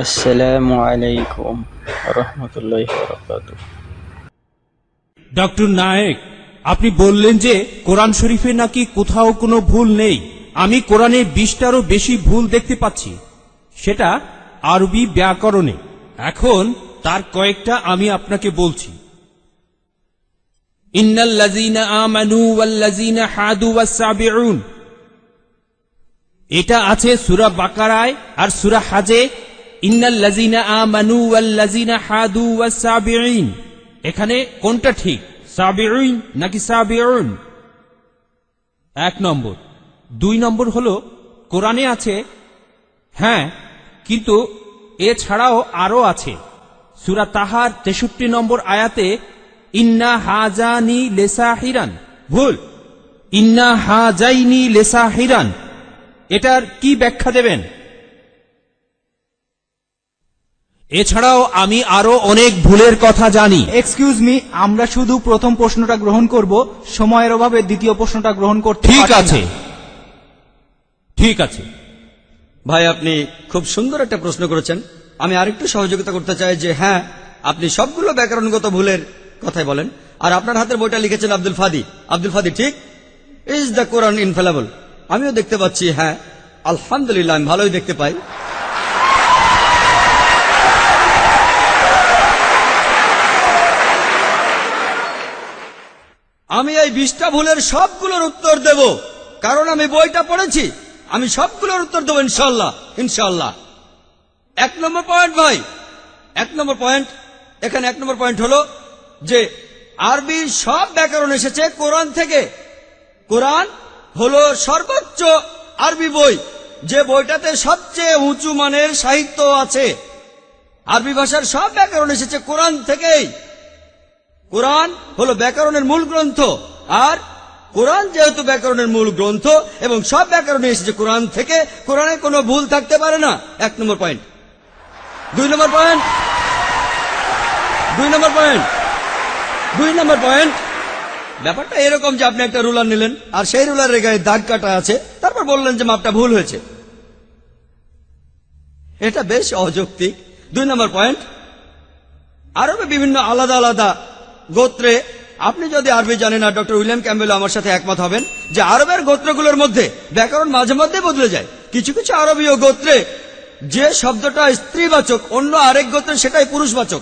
আসসালামু আলাইকুম রহমতুল্লাহি ওয়া বারাকাতুহু। ডক্টর নায়েক, আপনি বললেন যে কোরআন শরীফে নাকি কোথাও কোনো ভুল নেই। আমি কোরআনে 20টারও বেশি ভুল দেখতে পাচ্ছি, সেটা আরবি ব্যাকরণে। এখন তার কয়েকটা আমি আপনাকে বলছি। ইন্নাল্লাযীনা আমানু ওয়াল্লাযীনা হাদু ওয়াস-সাবিউন, এটা আছে সূরা বাকারায় আর সূরা হাজে। ইন্নাল্লাযীনা আমানু ওয়াল্লাযীনা হাদু ওয়াস-সাবিউন, এখানে কোনটা ঠিক, সাবিউন নাকি সাবিউন? 1 নম্বর। 2 নম্বর হলো কোরআনে আছে, হ্যাঁ, কিন্তু এছাড়াও আরো আছে। সূরা তাহার 63 নম্বর আয়াতে ইন্না হাজানি লিসাহিরান, ভুল, ইন্না হাজাইনি লিসাহিরান, এটার কি ব্যাখ্যা দেবেন? এছাড়াও আমি আরো অনেক ভুলের কথা জানি। এক্সকিউজ মি, আমরা শুধু প্রথম প্রশ্নটা গ্রহণ করব, সময়ের অভাবে দ্বিতীয় প্রশ্নটা গ্রহণ করতে ঠিক পারছি না। আছে, ঠিক আছে। ভাই, আপনি খুব সুন্দর একটা প্রশ্ন করেছেন। আমি আরেকটু সহযোগিতা করতে চাই যে হ্যাঁ, আপনি সবগুলো ব্যাকরণগত ভুলের কথাই বলেন। আর আপনার হাতের বইটা লিখেছেন আব্দুল ফাদি। আব্দুল ফাদি ঠিক, ইজ দ্য কোরআন ইনফেলেবল। আমিও দেখতে পাচ্ছি, হ্যাঁ আলহামদুলিল্লাহ, আমি ভালোই দেখতে পাই। আমি এই 20টা ভুলের সবগুলোর উত্তর দেব, কারণ আমি বইটা পড়েছি। আমি সবগুলোর উত্তর দেবো ইনশাল্লাহ, ইনশাল্লাহ। 1 নম্বর পয়েন্ট ভাই, 1 নম্বর পয়েন্ট, এখানে 1 নম্বর পয়েন্ট হলো যে আরবি সব ব্যাকরণ এসেছে কোরআন থেকে। কোরআন হলো সর্বোচ্চ আরবি বই, যে বইটাতে সবচেয়ে উঁচু মানের সাহিত্য আছে। আরবি ভাষার সব ব্যাকরণ এসেছে কোরআন থেকেই। কোরআন হলো ব্যাকরণের মূল গ্রন্থ, আর কোরআন যেহেতু ব্যাকরণের মূল গ্রন্থ এবং সব ব্যাকরণে এসেছে কোরআন থেকে, কোরআনে কোনো ভুল থাকতে পারে না। 1 নম্বর পয়েন্ট। 2 নম্বর পয়েন্ট, 2 নম্বর পয়েন্ট, 2 নম্বর পয়েন্ট। ব্যাপারটা এরকম যে আপনি একটা রুলার নিলেন, আর সেই রুলারের গায়ে দাগ কাটা আছে, তারপর বললেন যে মাপটা ভুল হয়েছে। এটা বেশ অযৌক্তিক। 2 নম্বর পয়েন্ট, আরবে বিভিন্ন আলাদা আলাদা গোত্রে, আপনি যদি আরবি জানেন, আর ডক্টর উইলিয়াম ক্যাম্বেল আমার সাথে একমত হবেন যে আরবের গোত্রগুলোর মধ্যে ব্যাকরণ মাঝে মধ্যে বদলে যায়। কিছু কিছু আরবীয় গোত্রে যে শব্দটা স্ত্রীবাচক, অন্য আরেক গোত্রে সেটাই পুরুষবাচক।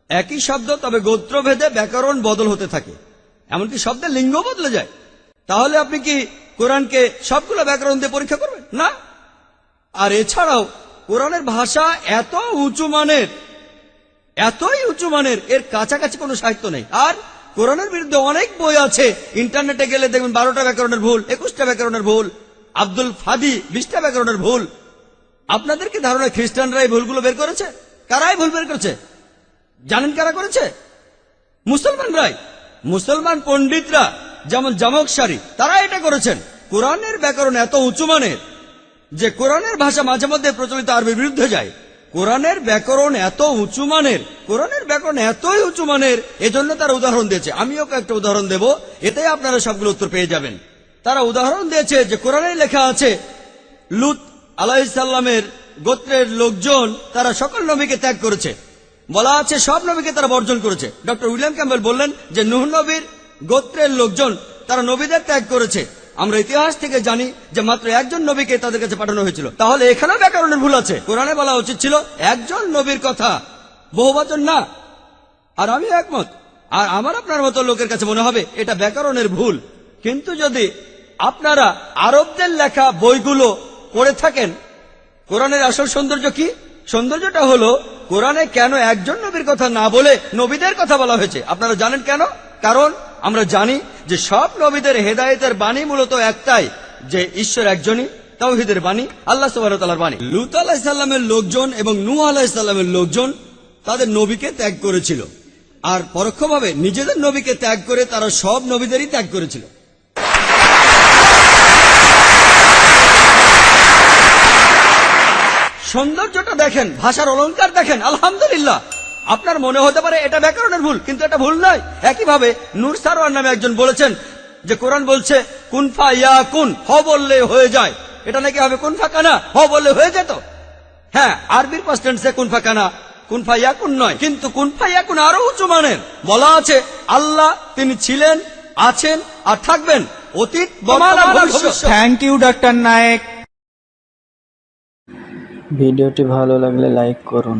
একই শব্দ, তবে গোত্রভেদে ব্যাকরণ বদল হতে থাকে, এমনকি শব্দের লিঙ্গ বদলে যায়। তাহলে আপনি কি কোরআনকে সবগুলো ব্যাকরণ দিয়ে পরীক্ষা করবেন? না। আর এছাড়াও কোরআনের ভাষা এত উঁচু মানের, এতই উঁচু মানের, এর কাছাকাছি কোনো সাহিত্য নেই। আর কোরআনের বিরুদ্ধে অনেক বই আছে, ইন্টারনেটে গেলে দেখবেন 12টা ব্যাকরণের ভুল, 21টা ব্যাকরণের ভুল, আব্দুল ফাদি 20টা ব্যাকরণের ভুল। আপনাদের কি ধারণা খ্রিস্টানরা এই ভুলগুলো বের করেছে? কারাই ভুল বের করেছে জানেন? কারা করেছে? মুসলমানরাই। মুসলমান পণ্ডিতরা, যেমন জামকশারি, তারা এটা করেছেন। কোরআনের ব্যাকরণ এত উঁচু মানের যে কোরআনের ভাষা মাঝে মধ্যে প্রচলিত আরবির বিরুদ্ধে যায়। কোরআনের ব্যাকরণ এত উঁচু মানের, কোরআনের ব্যাকরণ এতই উঁচু মানের, এজন্য তারা উদাহরণ দিয়েছে। আমিও কয়েকটা উদাহরণ দেব, এতে আপনারা সবগুলো উত্তর পেয়ে যাবেন। তারা উদাহরণ দিয়েছে যে কোরআনে লেখা আছে লূত আলাইহিস সালামের গোত্রের লোকজন, তারা সকল নবীকে ত্যাগ করেছে। বলা আছে সব নবীকে তারা বর্জন করেছে। ডক্টর উইলিয়াম ক্যাম্বেল বললেন যে নূহ নবীর গোত্রের লোকজন, তারা নবীদের ত্যাগ করেছে। আমরা ইতিহাস থেকে জানি যে মাত্র একজন নবীকে তাদের কাছে পাঠানো হয়েছিল। তাহলে এখানেও ব্যাকরণের ভুল আছে। কোরআনে বলা উচিত ছিল একজন নবীর কথা, বহুবচন না। আর আমি একমত, আর আমার আপনার মতো লোকের কাছে মনে হবে এটা ব্যাকরণের ভুল। কিন্তু যদি আপনারা আরবদের লেখা বইগুলো পড়ে থাকেন, কোরআনের আসল সৌন্দর্য কি? সৌন্দর্যটা হলো কোরআনে কেন একজন নবীর কথা না বলে নবীদের কথা বলা হয়েছে। আপনারা জানেন কেন? কারণ আমরা জানি যে সব নবীদের হেদায়েতের বাণী মূলত একটাই, যে ঈশ্বর একজনই, তাওহীদের বাণী, আল্লাহ সুবহানাহু ওয়া তাআলার বাণী। লূত আলাইহিস সালামের লোকজন এবং নূহ আলাইহিস সালামের লোকজন তাদের নবীকে ত্যাগ করেছিল, আর পরোক্ষভাবে নিজেদের নবীকে ত্যাগ করে তারা সব নবীদেরই ত্যাগ করেছিল। সৌন্দর্যটা দেখেন, ভাষার অলংকার দেখেন, আলহামদুলিল্লাহ। আপনার মনে হতে পারে এটা ব্যাকরণের ভুল, কিন্তু এটা ভুল নয়। একইভাবে নূর সারওয়ার নামে একজন বলেছেন যে কোরআন বলছে কুনফা ইয়া কুন, হ বললে হয়ে যায়। এটা নাকি হবে কুনফা কানা, হ বললে হয়ে যেত। হ্যাঁ, আরবির পাস্ট টেন্সে কুন ফাকানা, কুন ফায়াকুন নয়, কিন্তু কুন ফায়াকুন আরো উচ্চ মানের। বলা আছে আল্লাহ তিনি ছিলেন, আছেন আর থাকবেন, অতীত, বর্তমান আর ভবিষ্যৎ। Thank you doctor Naik. ভিডিওটি ভালো লাগলে লাইক করুন।